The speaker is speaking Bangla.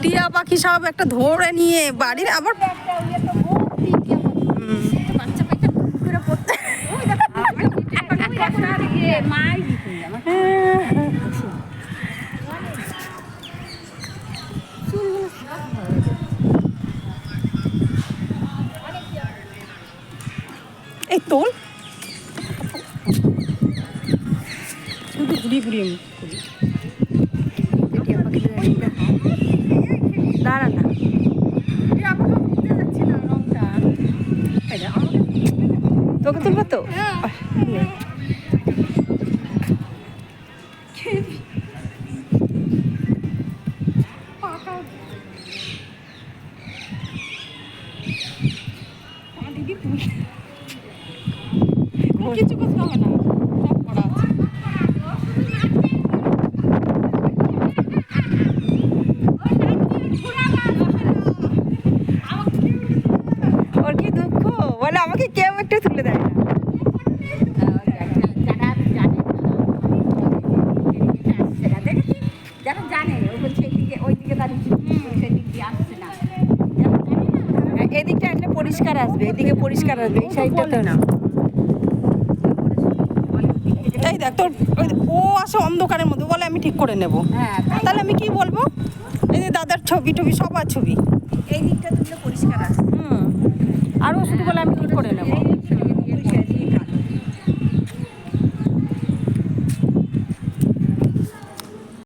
টিয়া পাখি সব একটা ধরে নিয়ে বাড়ির আবার এই তোল শুধু ঘুরিয়ে ঘুরিয়ে দাঁড়া না তোকে তুলবো তো কিছু করতে হবে না সব করা আছে ওর কি দুঃখ বলে আমাকে কেউ একটু তুলে দেয় না যারা জানে ওই দিকে দাঁড়িয়ে আসছে না এদিকটা একটা পরিষ্কার আসবে এদিকে পরিষ্কার আসবে এই সাইডটাতে না এই দেখ তোর ও আসে অন্ধকারের মধ্যে বলে আমি ঠিক করে নেব তাহলে আমি কি বলবো এই যে দাদার ছবি টবি সবার ছবি এই দিকটা তুললে পরিষ্কার আসছে আর ও শুধু বলে আমি ঠিক করে নেব